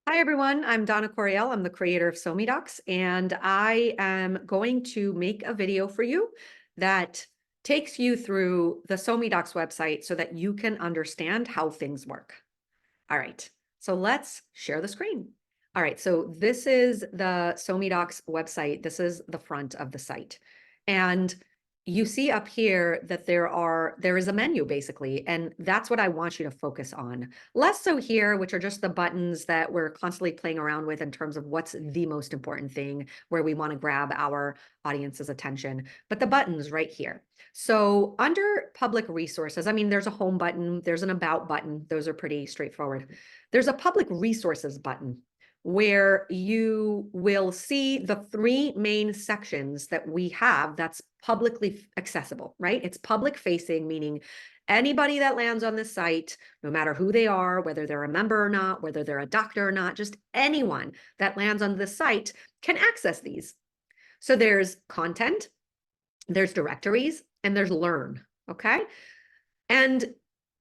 Hi, everyone. I'm Donna Corriel. I'm the creator of SoMeDocs, and I am going to make a video for you that takes you through the SoMeDocs website so that you can understand how things work. All right, so let's share the screen. All right, so this is the SoMeDocs website. This is the front of the site. And you see up here that there is a menu basically, and that's what I want you to focus on. Less so here, which are just the buttons that we're constantly playing around with in terms of what's the most important thing where we want to grab our audience's attention, but the buttons right here. So under public resources, I mean, there's a home button, there's an about button. Those are pretty straightforward. There's a public resources button where you will see the three main sections that we have that's publicly accessible, right? It's public facing, meaning anybody that lands on this site, no matter who they are, whether they're a member or not, whether they're a doctor or not, just anyone that lands on this site can access these. So there's content, there's directories, and there's learn, okay? And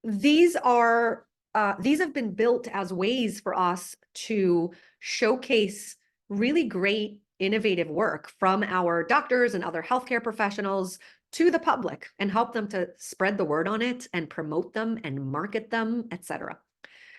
these have been built as ways for us to showcase really great innovative work from our doctors and other healthcare professionals to the public and help them to spread the word on it and promote them and market them, etc.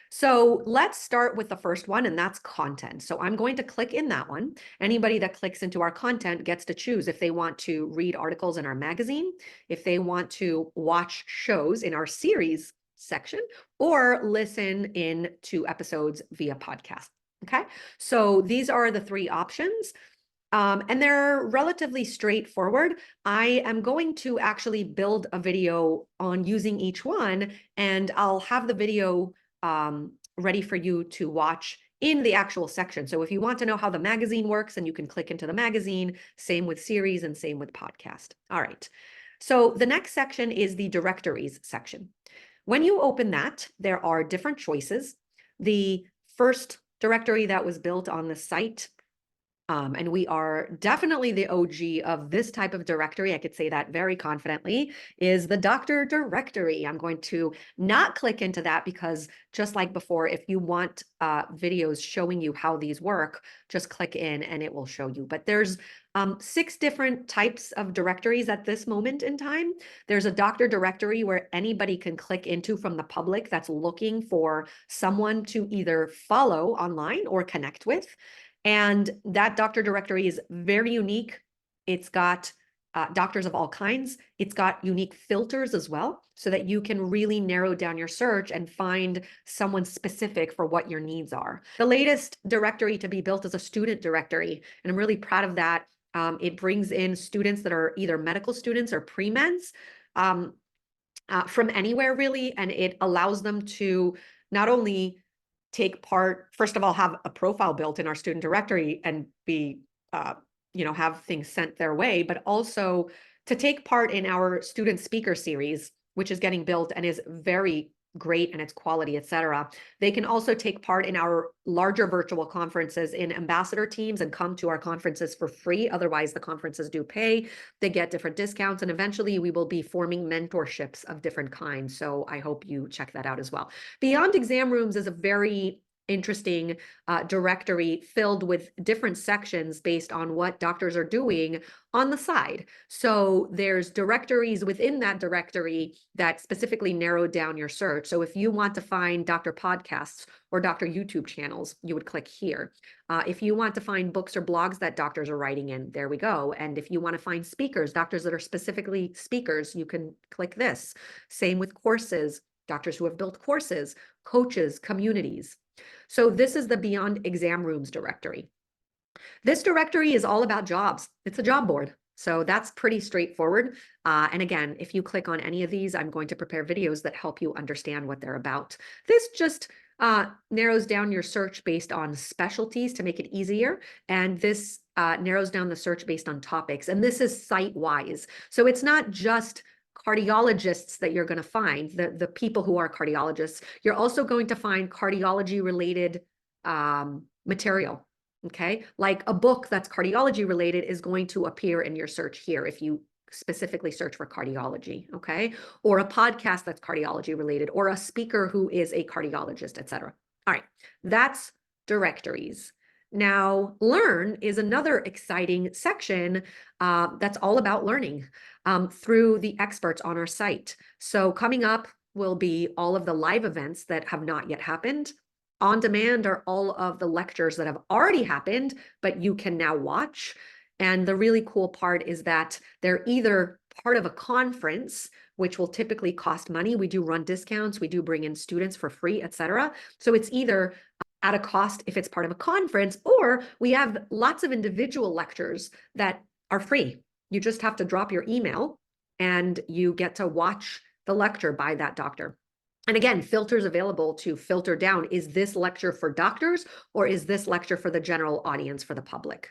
So let's start with the first one, and that's content. So I'm going to click in that one. Anybody that clicks into our content gets to choose if they want to read articles in our magazine, if they want to watch shows in our series section, or listen in to episodes via podcast. Okay, so these are the three options. And they're relatively straightforward. I am going to actually build a video on using each one, and I'll have the video ready for you to watch in the actual section. So if you want to know how the magazine works, and you can click into the magazine, same with series and same with podcast. All right. So the next section is the directories section. When you open that, there are different choices. The first directory that was built on the site, and we are definitely the OG of this type of directory, I could say that very confidently, is the doctor directory. I'm going to not click into that because just like before, if you want videos showing you how these work, just click in and it will show you. But there's 6 different types of directories at this moment in time. There's a doctor directory where anybody can click into from the public that's looking for someone to either follow online or connect with. And that doctor directory is very unique. It's got doctors of all kinds. It's got unique filters as well, so that you can really narrow down your search and find someone specific for what your needs are. The latest directory to be built is a student directory, and I'm really proud of that. It brings in students that are either medical students or pre-meds from anywhere, really, and it allows them to not only take part, first of all, have a profile built in our student directory and be, have things sent their way, but also to take part in our student speaker series, which is getting built and is very great in its quality, etc. They can also take part in our larger virtual conferences in ambassador teams and come to our conferences for free. Otherwise, the conferences do pay. They get different discounts, and eventually we will be forming mentorships of different kinds. So I hope you check that out as well. Beyond Exam Rooms is a very interesting directory filled with different sections based on what doctors are doing on the side. So there's directories within that directory that specifically narrow down your search. So if you want to find doctor podcasts or doctor YouTube channels, you would click here. If you want to find books or blogs that doctors are writing in, there we go. And if you want to find speakers, doctors that are specifically speakers, you can click this. Same with courses, doctors who have built courses, coaches, communities. So this is the Beyond Exam Rooms directory. This directory is all about jobs. It's a job board. So that's pretty straightforward. And again, if you click on any of these, I'm going to prepare videos that help you understand what they're about. This just narrows down your search based on specialties to make it easier. And this narrows down the search based on topics. And this is site-wise. So it's not just cardiologists that you're going to find, the people who are cardiologists. You're also going to find cardiology related material. Okay, like a book that's cardiology related is going to appear in your search here if you specifically search for cardiology, okay? Or a podcast that's cardiology related, or a speaker who is a cardiologist, etc. All right, that's directories. Now, Learn is another exciting section that's all about learning through the experts on our site. So coming up will be all of the live events that have not yet happened. On demand are all of the lectures that have already happened, but you can now watch. And the really cool part is that they're either part of a conference, which will typically cost money. We do run discounts, we do bring in students for free, etc. So it's either at a cost if it's part of a conference, or we have lots of individual lectures that are free. You just have to drop your email and you get to watch the lecture by that doctor. And again, filters available to filter down, is this lecture for doctors or is this lecture for the general audience, for the public?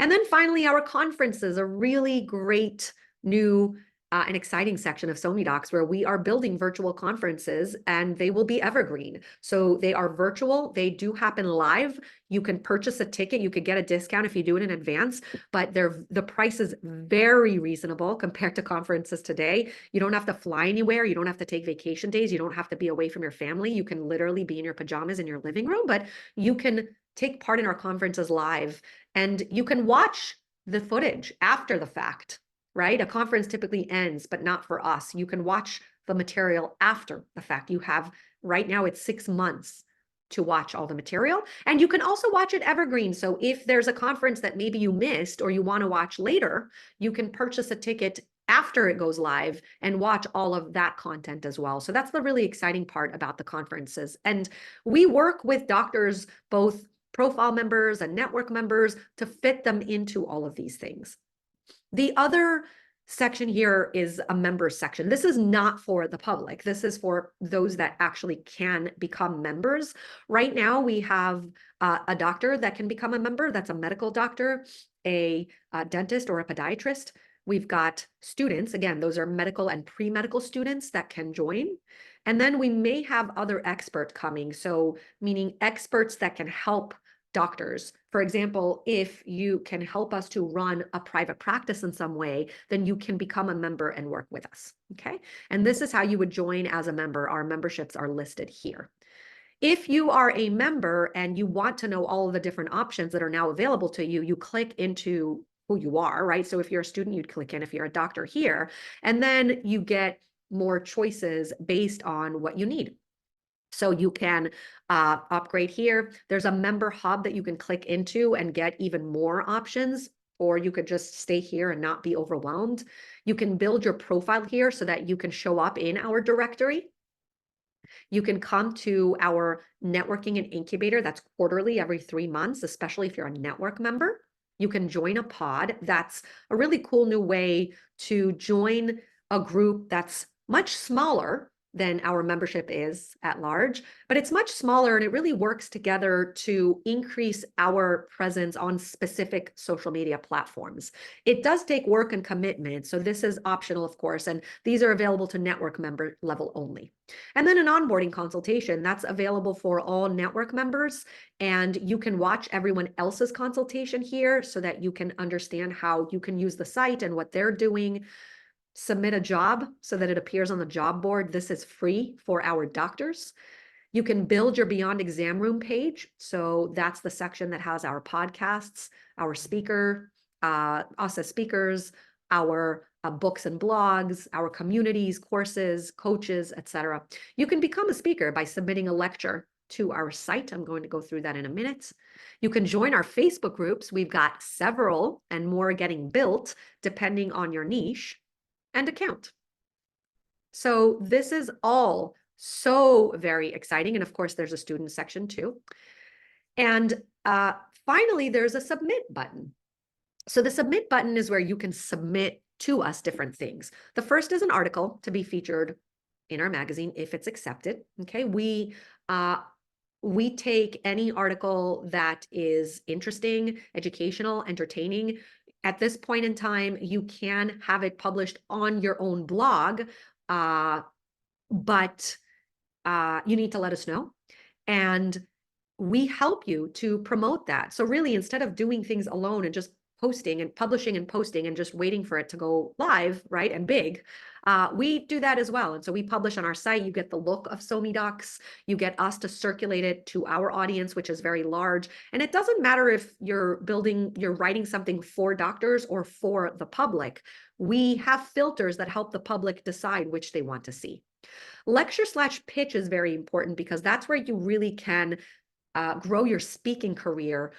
And then finally, our conferences, a really great new an exciting section of SoMeDocs where we are building virtual conferences, and they will be evergreen. So they are virtual. They do happen live. You can purchase a ticket. You could get a discount if you do it in advance, but the price is very reasonable compared to conferences today. You don't have to fly anywhere. You don't have to take vacation days. You don't have to be away from your family. You can literally be in your pajamas in your living room, but you can take part in our conferences live, and you can watch the footage after the fact. Right? A conference typically ends, but not for us. You can watch the material after the fact. You have, right now, it's 6 months to watch all the material. And you can also watch it evergreen. So if there's a conference that maybe you missed or you want to watch later, you can purchase a ticket after it goes live and watch all of that content as well. So that's the really exciting part about the conferences. And we work with doctors, both profile members and network members, to fit them into all of these things. The other section here is a members section. This is not for the public. This is for those that actually can become members. Right now, we have a doctor that can become a member. That's a medical doctor, a dentist, or a podiatrist. We've got students. Again, those are medical and pre-medical students that can join. And then we may have other experts coming. So meaning experts that can help doctors. For example, if you can help us to run a private practice in some way, then you can become a member and work with us, okay? And this is how you would join as a member. Our memberships are listed here. If you are a member and you want to know all of the different options that are now available to you, you click into who you are, right? So if you're a student, you'd click in. If you're a doctor, here, and then you get more choices based on what you need. So you can upgrade here. There's a member hub that you can click into and get even more options, or you could just stay here and not be overwhelmed. You can build your profile here so that you can show up in our directory. You can come to our networking and incubator. That's quarterly, every 3 months, especially if you're a network member. You can join a pod. That's a really cool new way to join a group that's much smaller than our membership is at large, but it's much smaller, and it really works together to increase our presence on specific social media platforms. It does take work and commitment, so this is optional, of course, and these are available to network member level only. And then an onboarding consultation, that's available for all network members, and you can watch everyone else's consultation here so that you can understand how you can use the site and what they're doing. Submit a job so that it appears on the job board. This is free for our doctors. You can build your Beyond Exam Room page. So that's the section that has our podcasts, our speaker, us as speakers, our books and blogs, our communities, courses, coaches, etc. You can become a speaker by submitting a lecture to our site. I'm going to go through that in a minute. You can join our Facebook groups. We've got several and more getting built depending on your niche. And account. So this is all so very exciting. And of course, there's a student section too. And finally, there's a submit button. So the submit button is where you can submit to us different things. The first is an article to be featured in our magazine if it's accepted. Okay, we take any article that is interesting, educational, entertaining. At this point in time, you can have it published on your own blog, but you need to let us know. And we help you to promote that. So really, instead of doing things alone and just posting and publishing and posting and just waiting for it to go live, right, and big. We do that as well. And so we publish on our site. You get the look of SoMeDocs. You get us to circulate it to our audience, which is very large. And it doesn't matter if you're writing something for doctors or for the public. We have filters that help the public decide which they want to see. Lecture/pitch is very important because that's where you really can grow your speaking career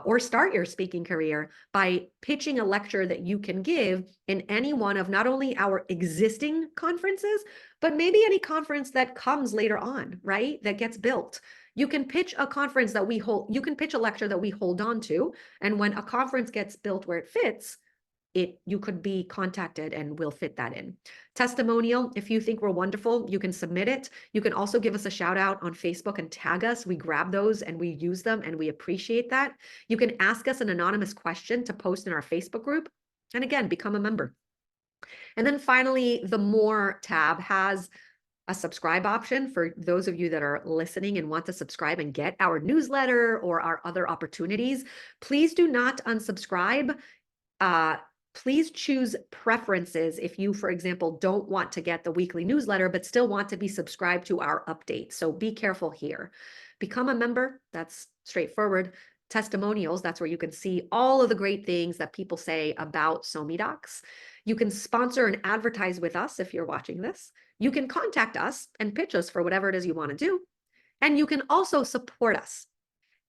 or start your speaking career by pitching a lecture that you can give in any one of not only our existing conferences, but maybe any conference that comes later on, right? That gets built. You can pitch a conference that we hold, you can pitch a lecture that we hold on to. And when a conference gets built where it fits, you could be contacted and we'll fit that in. Testimonial, if you think we're wonderful, you can submit it. You can also give us a shout out on Facebook and tag us. We grab those and we use them and we appreciate that. You can ask us an anonymous question to post in our Facebook group. And again, become a member. And then finally, the More tab has a subscribe option for those of you that are listening and want to subscribe and get our newsletter or our other opportunities. Please do not unsubscribe. Please choose preferences if you, for example, don't want to get the weekly newsletter, but still want to be subscribed to our updates. So be careful here. Become a member. That's straightforward. Testimonials, that's where you can see all of the great things that people say about SoMeDocs. You can sponsor and advertise with us if you're watching this. You can contact us and pitch us for whatever it is you want to do. And you can also support us.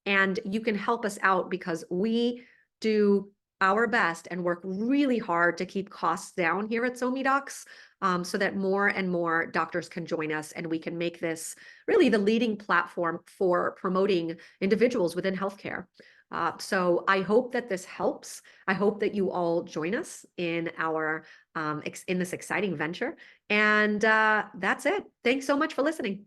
And you can help us out because we do our best and work really hard to keep costs down here at SoMeDocs so that more and more doctors can join us and we can make this really the leading platform for promoting individuals within healthcare. So I hope that this helps. I hope that you all join us in our in this exciting venture. And that's it. Thanks so much for listening.